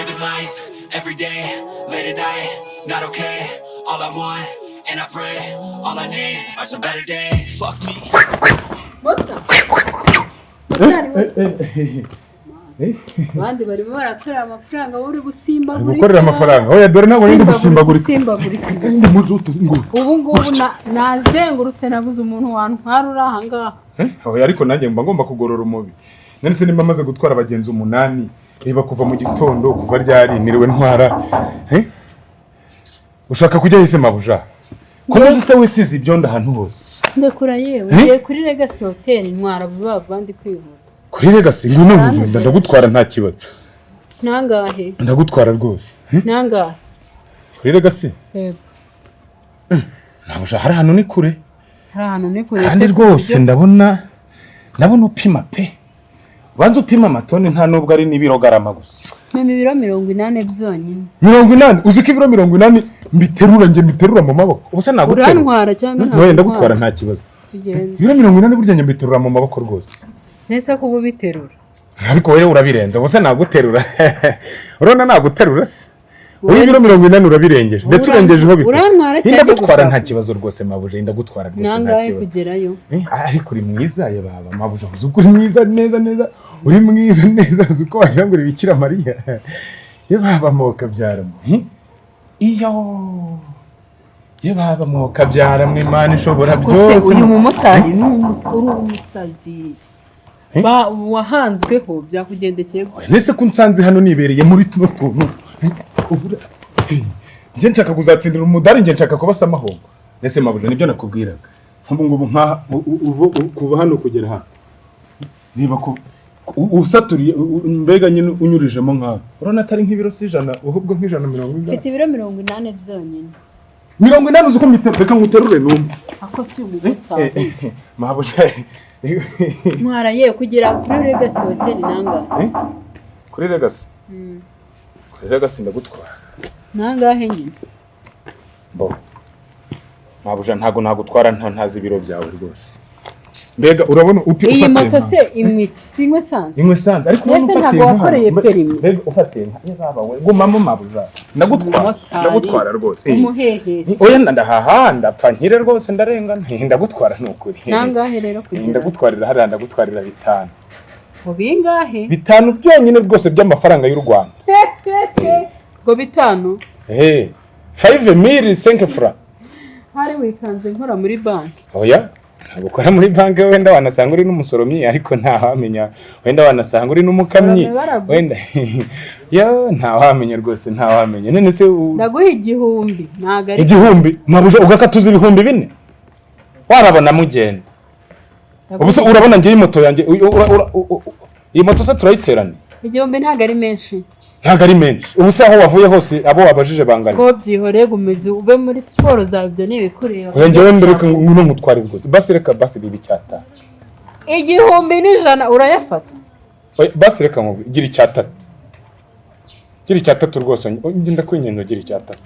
living life every day, late at night, not okay. All I want, and I pray, all I need are some better days. Fuck me. Wabandi barimo barakorera amafaranga uri gusimbagurika. Gukorera amafaranga. Oya dore ntabwo ndi gusimbagurika. Ubu ngubu nazengurutse nabuze umuntu wantwara uri aha ngaha. Oya ariko nanjye mba ngomba kugorora umubi. None se nimba maze gutwara abagenzi 8, reba kuva mu gitondo kuva ryari niriwe ntwara. Ushaka kujya hise mabuja? Konoze se wisize ibyondo ahantu hose. Ndekura yewe, ngiye kuri Legacy Hotel ntwara Wabandi kwihuta. Kuri Legacy ngwino ngenda ndagutwara nta kibazo. Nangahe? Ndagutwara rwose. Nangahe? Kuri Legacy? Yego. Nabuja hari hano ni kure. Hari hano ni kure. Kandi rwose ndabona upima pe. Banza upima amatoni nta nubwo ari n'ibirogarama gusa. Mimi ibiro 80 byonyine. 80 uziko ibiro 80 mbiterura mu maboko. Ubuse nagutera. Urantwara cyangwa nta? Noye ndagutwara nta kibazo. Tugende. Ibiro 80 burya njye mbiterura mu maboko rwose. Nese kuba biterura. Ariko wewe urabirenza. Ubuse naguterura. Urona naguterura se. Wowe ibiro 80 urabirengeje. Ndetse urengejeho bite. Urantwara cyangwa ndagutwara nta kibazo rwose mabuje ndagutwara rwose nta kibazo. Nangaye kugerayo. Ariko uri mwiza ye baba mabuje uzuko uri mwiza neza. Uri mwiza neza uzuko wanyangura Bikira Mariya. Ye baba moka byaramo. Iyo. Ye baba moka byaramo Imana ishobora byose. Uyu mumotari ni umusazi. Ba wahanzweho byakugendekeye. Nese ko nsanze hano nibereye muri tuno tuntu. Nje nshaka kuzatsindira umudari nje nshaka kubasa amahongo. Nese mabuje nibyo nakubwiraga. Ngubu nka kuva hano kugera hano. Niba ko usaturiye mbega nyine unyurijemo nka. Urona atari nk'ibiro 100 ahubwo nk'ijana 140. Mfite ibiro 80 byonyine. 80 uzuko reka nguterure numva. Ako si umutari. Mabuje. Ntwara ye kugira kuri Legacy Hotel nangahe? Kuri Legacy. Kuri Legacy ndagutwara. Nangahe nyine? Bo. Mabuje ntago nagutwara ntazi ibiro byawe rwose. Mbega urabona ufatiye. Iyi moto se imwe sanze. Imwe sanze ariko ufatiye. Ntago wakoreye perimi. Mbega ufatiye ye baba we gumamo Mabuje. Ndagutwara rwose. Umuhehesi. Oya ndahaha ndapfa nkire rwose ndarengana. Ndagutwara nukuri. Nangahe rero kugira. Ndagutwarira hari ndagutwarira 5. Ubingahe? 5 byonyine rwose by'amafaranga y'u Rwanda. Ngo 5. 5000 francs. Hari wikanze nkora muri banki. Oya. Gukora muri banki wenda wanasanga uri n'umusoromyi ariko ntahamenya wenda wanasanga uri n'umukamyi wenda yo ntahamenya rwose ntahamenya none se ndaguha 1000 nagari 1000 Mabuje ugakatuza 4,000 warabona mugenda ubuse urabona ngiye moto yanjye iyi moto se turayiterana 1000 ntagari menshi ntagari menshi ubuse aho wavuye hose abo wabajije bangana ko byihore gumeze ube muri siporo zawe byo nibikureba ngewe mbereka nguno mutware rwose basi reka basi bibi cyata 1100 urayafata basi reka ngo gira icyatatu rwose ngenda kwinyenzo gira icyatatu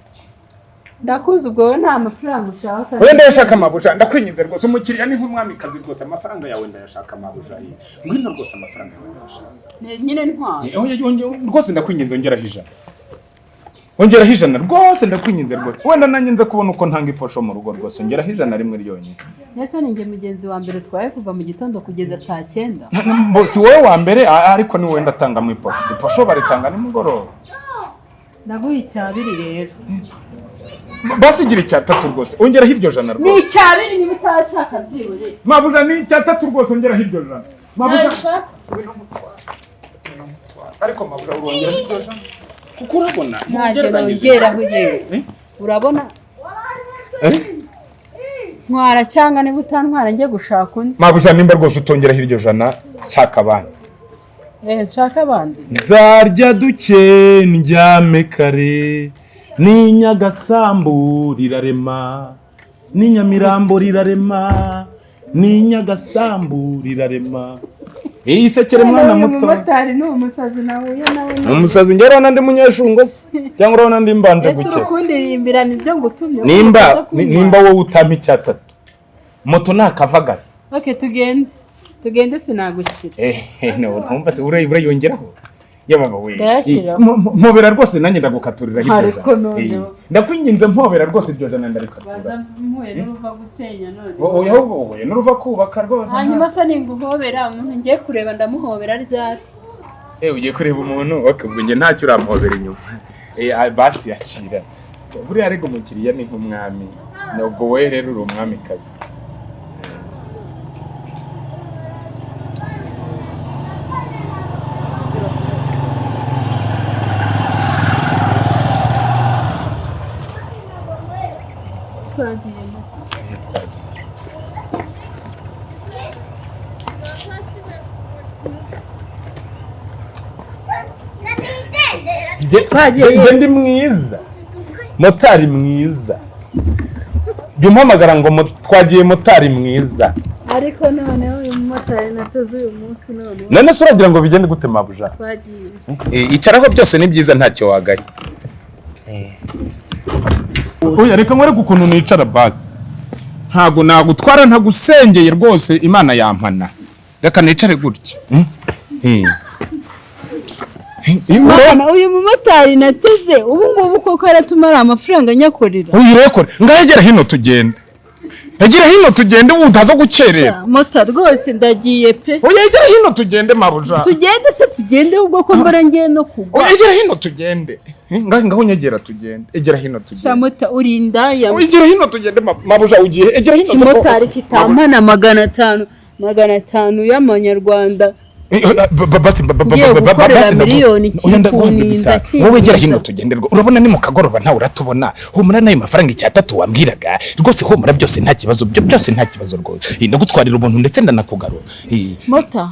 ndakuze ubwo nta mafaranga ushaka wenda yashaka Mabuje ndakwinyenze rwose umukiriya ni nk'umwamikazi rwose amafaranga yawe ndayashaka Mabuje ngwino rwose amafaranga yawe ndayashaka nyine ntwara rwose ndakwinyenze ongeraho ijana rwose ndakwinyenze rwose wenda nanjye nze kubona uko ntanga ifosho mu rugo rwose ongeraho ijana rimwe ryonyine nese ninjye mugenzi wa mbere twaye kuva mu gitondo kugeza saa 9 si wowe wa mbere ariko ni wowe ndatanga mu ifosho baritanga nimugoroba ndaguha icyabiri rero basi gira icyatatu rwose ongeraho iryo jana rwose ni icyabiri niba utashaka byibure Mabuje ni icyatatu rwose ongeraho iryo jana Mabuje ariko Mabuje urongeraho iryo jana kuko urabona ntacyo nongeraho yewe urabona ntwara cyangwa niba utantwara njye gushaka undi Mabuje nimba rwose utongeraho iryo jana shaka abandi nshaka abandi nzarya duke ndyame kare ni Nyagasambu rirarema ni Nyamirambo rirarema ni Nyagasambu rirarema isekere mwana muto Motari ni umusazi nawe umusazi ngero nandi munyeshungo cyangwa urabona ndi mbanje guke ese ukundirimbira nibyo ngutumye nimba wowe utama icyatatu moto nakavagara okay tugende sinagukira no ntumva se urayongeraho yababa we Ndayashyira. mpobera rwose nanjye ndagukaturira hirya Ariko noneho. ndakwinginze mpobera rwose iryo jana ndarikatura baza mpuye n'uruva gusenya none oya wowe n'uruva kubaka rwose hanyuma se ninguhobera umuntu ngiye kureba ndamuhobera ryari ugiye kureba umuntu ubwo njye ntacyo uramuhobera inyuma basi yakira buriya ariko umukiriya ni nk'umwami nubwo wowe rero uri umwamikazi twagiye ndi mwiza motari mwiza jya umpamagara ngo twagiye motari mwiza ariko noneho uyu mumotari nateze uyu munsi none se uragira ngo bigende gute mabuja twagiye icaraho byose ni byiza ntacyo wagaye oya reka nkwereke ukuntu nicara basi ntago nagutwara ntagusengeye rwose imana yampana reka nicare gutya uyu mumotari nateze ubu ngubu koko aratumara amafaranga nyakorera uyirekore ngahegera hino tugende egera hino tugende ubu utaza gukerera mota rwose ndagiye pe egera hino tugende mabuja tugende se tugende ubwo ko mbora ngiye no kugwa egera hino tugende ngaho nyegera tugende egera hino tugende shamota urinda ya egera hino tugende mabuja ugiye egera hino motari kitampana 500 y'amanyarwanda basi miliyoni kikuninza wowe gera hino tugenderwa urabona ni mu kagoroba ntawe uratubona humura nayo mafaranga icyatatu wambwiraga rwose humura byose nta kibazo byose nta kibazo rwose ndagutwarira umuntu ndetse ndanakugarura mota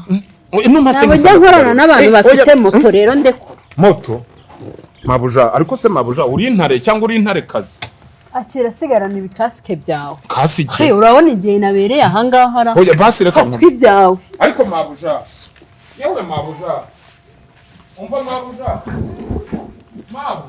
ntabwo njya nkorana n'abantu bafite moto rero ndeko moto mabuja ariko se mabuja uri intare cyangwa uri intare kazi akira sigarana ibikasike byawe kasike urabona igihe nabereye ahangaha ara oya basi reka twibyawe ariko mabuja yewe mabuja umva mabuja mabu